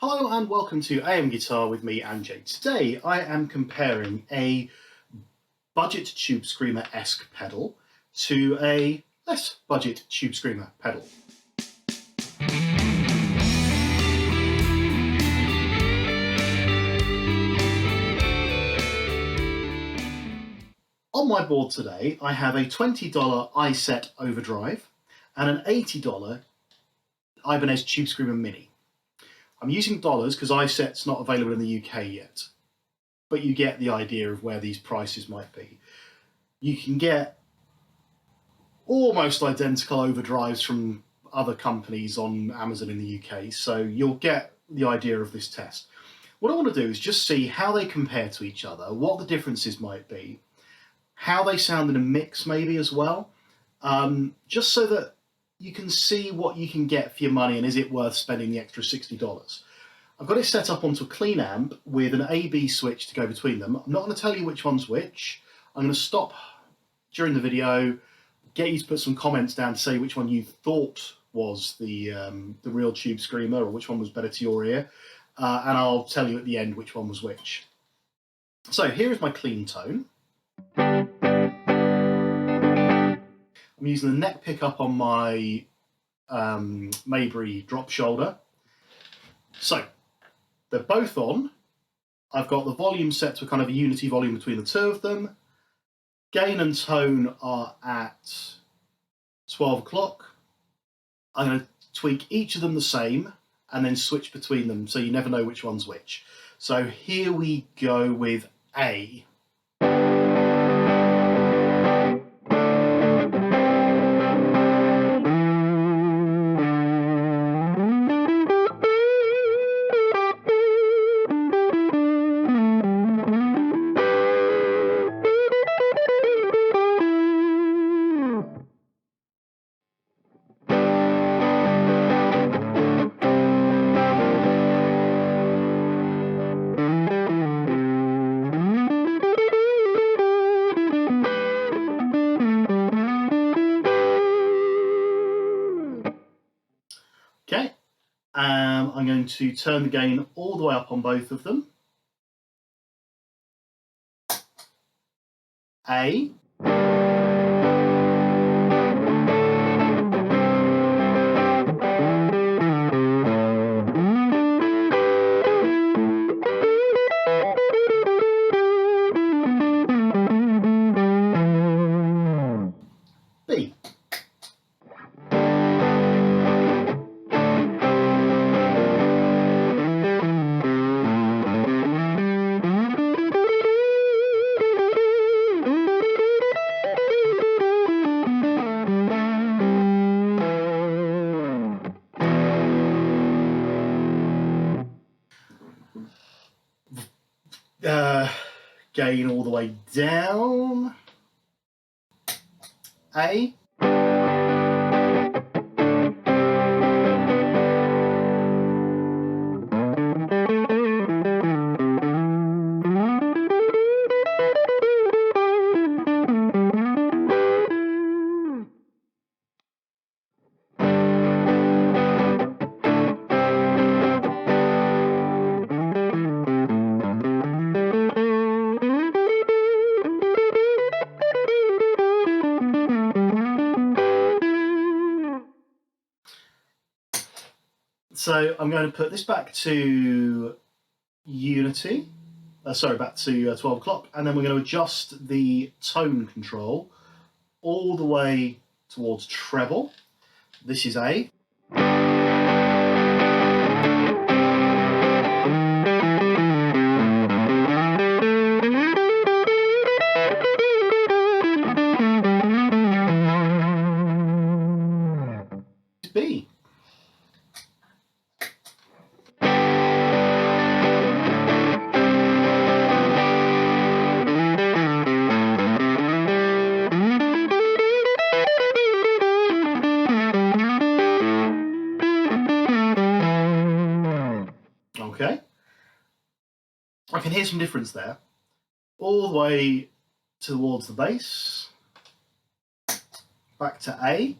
Hello and welcome to AM Guitar with me, Anjay. Today I am comparing a budget Tube Screamer-esque pedal to a less budget Tube Screamer pedal. On my board today I have a $20 iSet Overdrive and an $80 Ibanez Tube Screamer Mini. I'm using dollars because iSet's not available in the UK yet, but you get the idea of where these prices might be. You can get almost identical Overdrives from other companies on Amazon in the UK, so you'll get the idea of this test. What I want to do is just see how they compare to each other, what the differences might be, how they sound in a mix maybe as well, just so that you can see what you can get for your money and is it worth spending the extra $60. I've got it set up onto a clean amp with an A-B switch to go between them. I'm not going to tell you which one's which. I'm going to stop during the video, get you to put some comments down to say which one you thought was the real Tube Screamer or which one was better to your ear, and I'll tell you at the end which one was which. So here is my clean tone. I'm using the neck pickup on my Maybury drop shoulder. So they're both on. I've got the volume set to a kind of a unity volume between the two of them. Gain and tone are at 12 o'clock. I'm going to tweak each of them the same and then switch between them so you never know which one's which. So here we go with A. Okay, I'm going to turn the gain all the way up on both of them. A. B. Gain all the way down. A. So I'm going to put this back to unity, back to 12 o'clock, and then we're going to adjust the tone control all the way towards treble. This is A. B. Okay, I can hear some difference there. All the way towards the bass, back to A.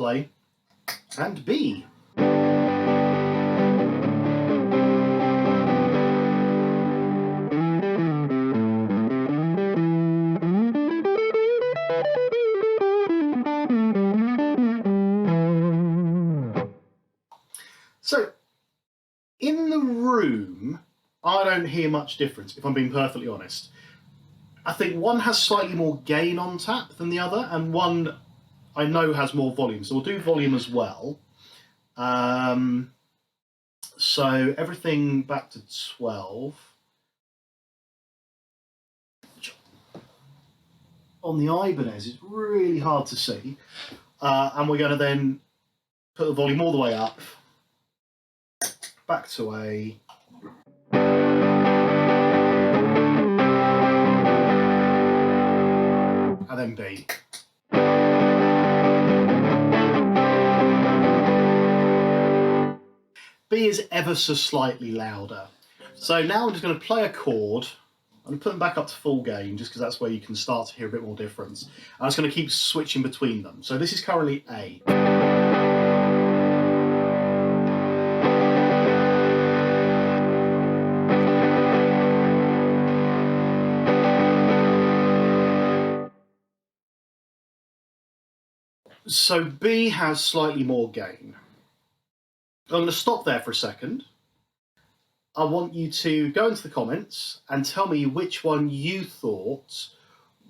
play, and B. So, in the room, I don't hear much difference, if I'm being perfectly honest. I think one has slightly more gain on tap than the other, and one I know has more volume. So we'll do volume as well. So everything back to 12. On the Ibanez, it's really hard to see. And we're going to then put the volume all the way up. Back to A. And then B. B is ever so slightly louder. So now I'm just going to play a chord. I'm going to put them back up to full gain just because that's where you can start to hear a bit more difference. I'm just going to keep switching between them. So this is currently A. So B has slightly more gain. I'm going to stop there for a second. I want you to go into the comments and tell me which one you thought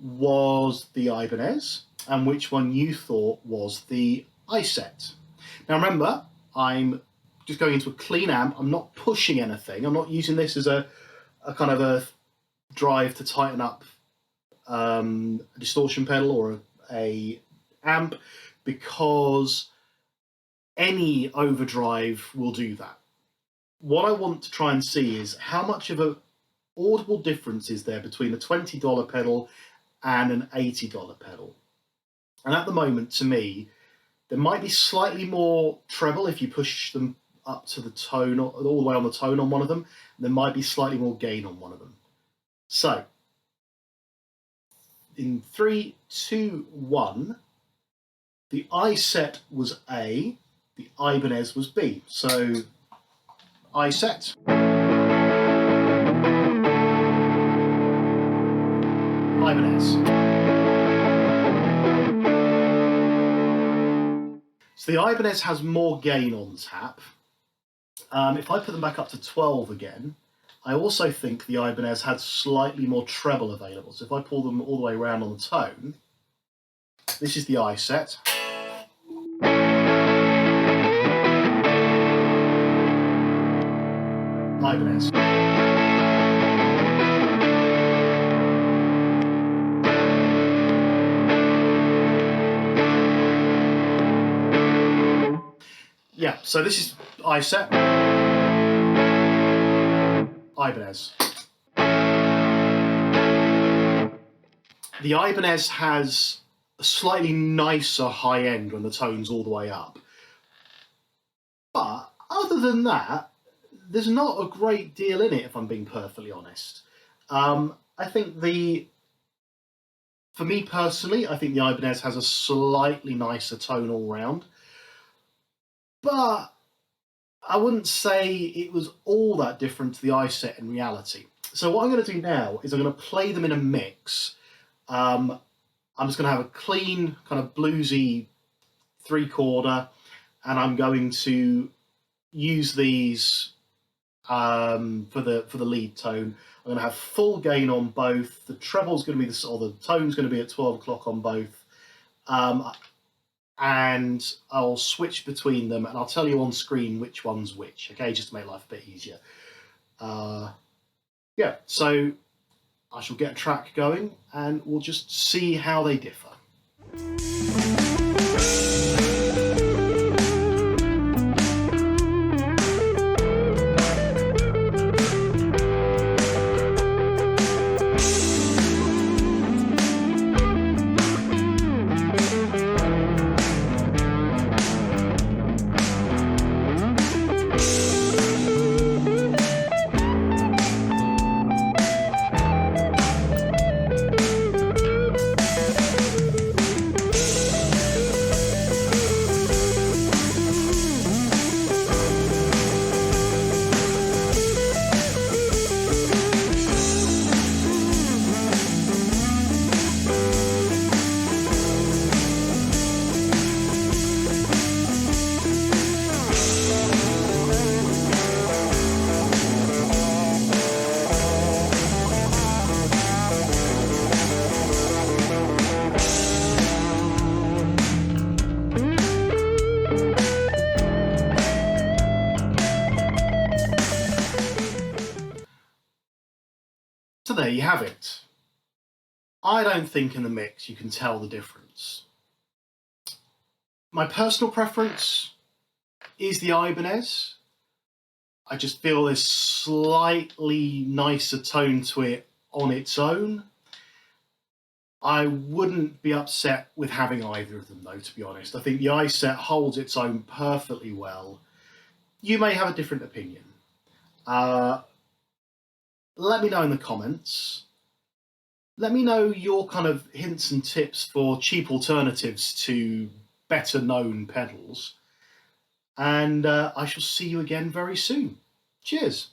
was the Ibanez and which one you thought was the iSet. Now remember, I'm just going into a clean amp. I'm not pushing anything. I'm not using this as a kind of a drive to tighten up a distortion pedal or a amp, because any overdrive will do that. What I want to try and see is how much of an audible difference is there between a $20 pedal and an $80 pedal. And at the moment, to me, there might be slightly more treble if you push them up to the tone, all the way on the tone on one of them. There might be slightly more gain on one of them. So, in 3, 2, 1, the iSet was A, the Ibanez was B. So, iSet. Ibanez. So the Ibanez has more gain on tap. If I put them back up to 12 again, I also think the Ibanez had slightly more treble available. So if I pull them all the way around on the tone, this is the iSet. Ibanez. Yeah, so this is iSet. Ibanez. The Ibanez has a slightly nicer high end when the tone's all the way up. But other than that, there's not a great deal in it, if I'm being perfectly honest. I think for me personally, I think the Ibanez has a slightly nicer tone all round. But I wouldn't say it was all that different to the iSet in reality. So what I'm going to do now is I'm going to play them in a mix. I'm just going to have a clean, kind of bluesy 3/4, and I'm going to use these for the lead tone. I'm going to have full gain on both. The treble's going to be the tone's going to be at 12 o'clock on both. And I'll switch between them, and I'll tell you on screen which one's which, okay, just to make life a bit easier. Yeah, so I shall get a track going, and we'll just see how they differ. So there you have it. I don't think in the mix you can tell the difference. My personal preference is the Ibanez. I just feel there's slightly nicer tone to it on its own. I wouldn't be upset with having either of them though, to be honest. I think the iSet holds its own perfectly well. You may have a different opinion. Let me know in the comments. Let me know your kind of hints and tips for cheap alternatives to better known pedals. And I shall see you again very soon. Cheers.